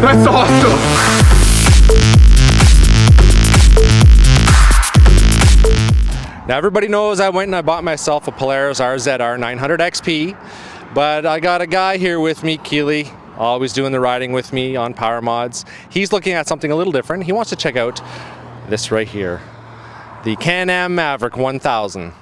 That's awesome! Now everybody knows I went and I bought myself a Polaris RZR 900 XP, but I got a guy here with me, Keely, always doing the riding with me on PowerModz. He's looking at something a little different. He wants to check out this right here, the Am Maverick 1000.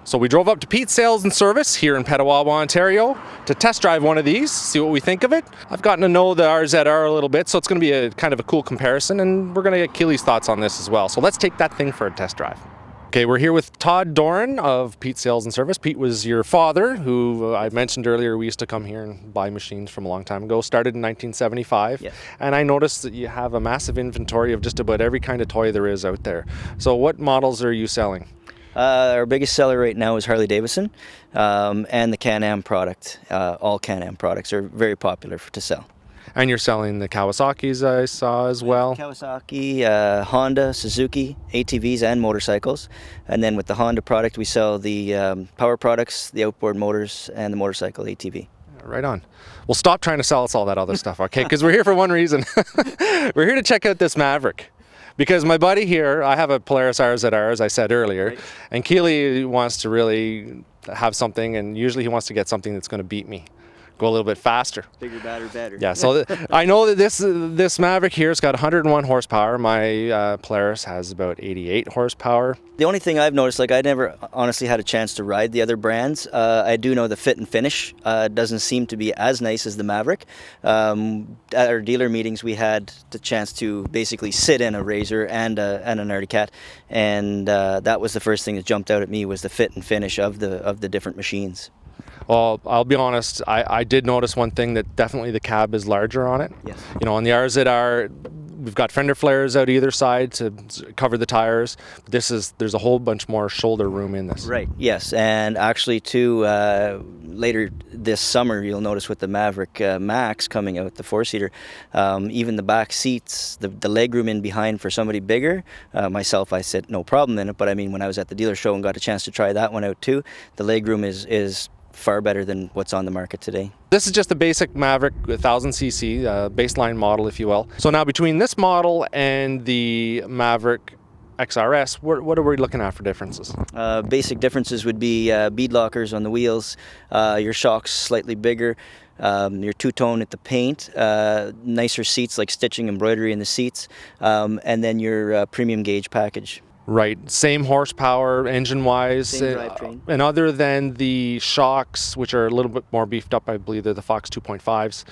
So we drove up to Pete's Sales and Service here in Petawawa, Ontario to test drive one of these, see what we think of it. I've gotten to know the RZR a little bit, so it's going to be a kind of a cool comparison, and we're going to get Keely's thoughts on this as well. So let's take that thing for a test drive. Okay, we're here with Todd Doran of Pete's Sales and Service. Pete was your father, who I mentioned earlier, we used to come here and buy machines from a long time ago. Started in 1975. Yes. And I noticed that you have a massive inventory of just about every kind of toy there is out there. So what models are you selling? Our biggest seller right now is Harley Davidson and the Can-Am product. All Can-Am products are very popular to sell. And you're selling the Kawasaki's, I saw as well. Kawasaki, Honda, Suzuki, ATVs and motorcycles. And then with the Honda product, we sell the power products, the outboard motors, and the motorcycle ATV. Right on. Well, stop trying to sell us all that other stuff, okay? Because we're here for one reason. We're here to check out this Maverick. Because my buddy here, I have a Polaris RZR, as I said earlier, right. And Keely wants to really have something, and usually he wants to get something that's going to beat me. Go a little bit faster. Bigger, better. Yeah, so I know that this Maverick here has got 101 horsepower. My Polaris has about 88 horsepower. The only thing I've noticed, like I never honestly had a chance to ride the other brands. I do know the fit and finish doesn't seem to be as nice as the Maverick. At our dealer meetings, we had the chance to basically sit in a Razor and an Arctic Cat, and that was the first thing that jumped out at me was the fit and finish of the different machines. Well, I'll be honest, I did notice one thing, that definitely the cab is larger on it. Yes. You know, on the RZR, we've got fender flares out either side to cover the tires. There's a whole bunch more shoulder room in this. Right, yes, and actually too, later this summer, you'll notice with the Maverick Max coming out, the four-seater, even the back seats, the leg room in behind for somebody bigger, myself, I sit no problem in it, but I mean, when I was at the dealer show and got a chance to try that one out too, the leg room is far better than what's on the market today. This is just the basic Maverick 1000cc baseline model, if you will. So now between this model and the Maverick XRS, what are we looking at for differences? Basic differences would be bead lockers on the wheels, your shocks slightly bigger, your two-tone at the paint, nicer seats like stitching, embroidery in the seats, and then your premium gauge package. Right, same horsepower engine-wise, same drivetrain. And other than the shocks, which are a little bit more beefed up, I believe they're the Fox 2.5s.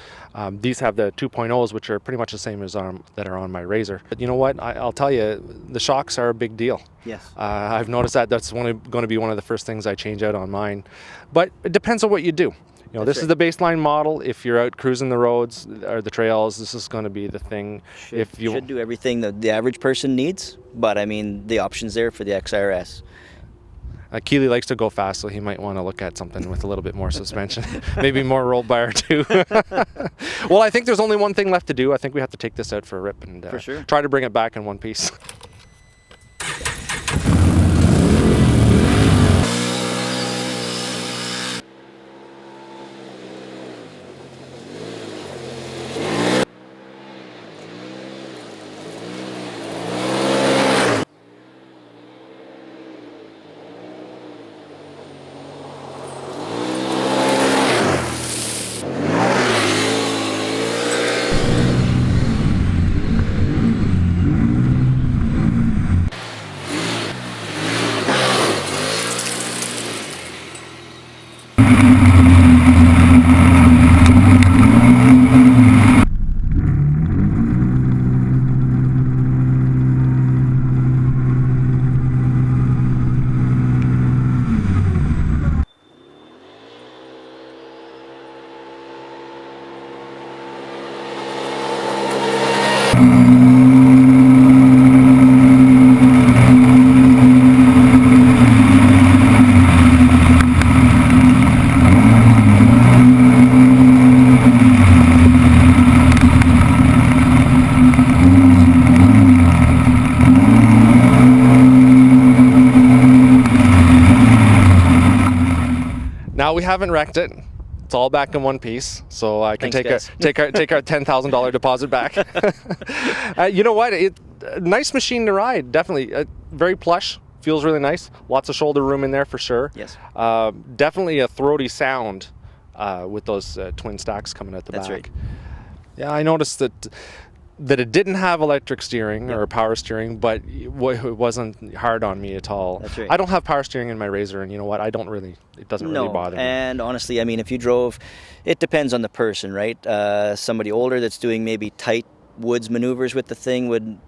These have the 2.0s, which are pretty much the same as that are on my Razor. But you know what? I'll tell you, the shocks are a big deal. Yes. I've noticed that's going to be one of the first things I change out on mine. But it depends on what you do. You know, this is the baseline model. If you're out cruising the roads or the trails, this is going to be the thing. Should do everything that the average person needs, but I mean, the option's there for the XRS. Keely likes to go fast, so he might want to look at something with a little bit more suspension. Maybe more roll bar too. Well, I think there's only one thing left to do. I think we have to take this out for a rip and for sure. Try to bring it back in one piece. Now, we haven't wrecked it. It's all back in one piece, so I can Thanks, take our $10,000 deposit back. You know what? Nice machine to ride, definitely. Very plush, feels really nice. Lots of shoulder room in there for sure. Yes. Definitely a throaty sound with those twin stacks coming out the back. That's right. Yeah, I noticed that it didn't have electric steering or power steering, but it wasn't hard on me at all. That's right. I don't have power steering in my Razor, and you know what? It doesn't really bother me. And honestly, I mean, if you drove, it depends on the person, right? Somebody older that's doing maybe tight woods maneuvers with the thing would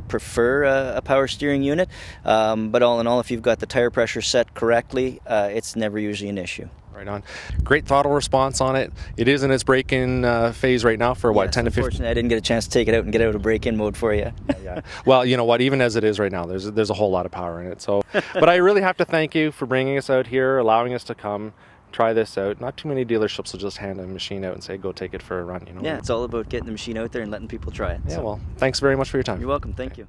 prefer a power steering unit. But all in all, if you've got the tire pressure set correctly, it's never usually an issue. Right on. Great throttle response on it. It is in its break-in phase right now for 10 to 15. Unfortunately, I didn't get a chance to take it out and get out of break-in mode for you. Yeah. Well, you know what? Even as it is right now, there's a whole lot of power in it. So, but I really have to thank you for bringing us out here, allowing us to come try this out. Not too many dealerships will just hand a machine out and say, "Go take it for a run." You know. Yeah, it's all about getting the machine out there and letting people try it. Yeah. So. Well, thanks very much for your time. You're welcome. Thank you.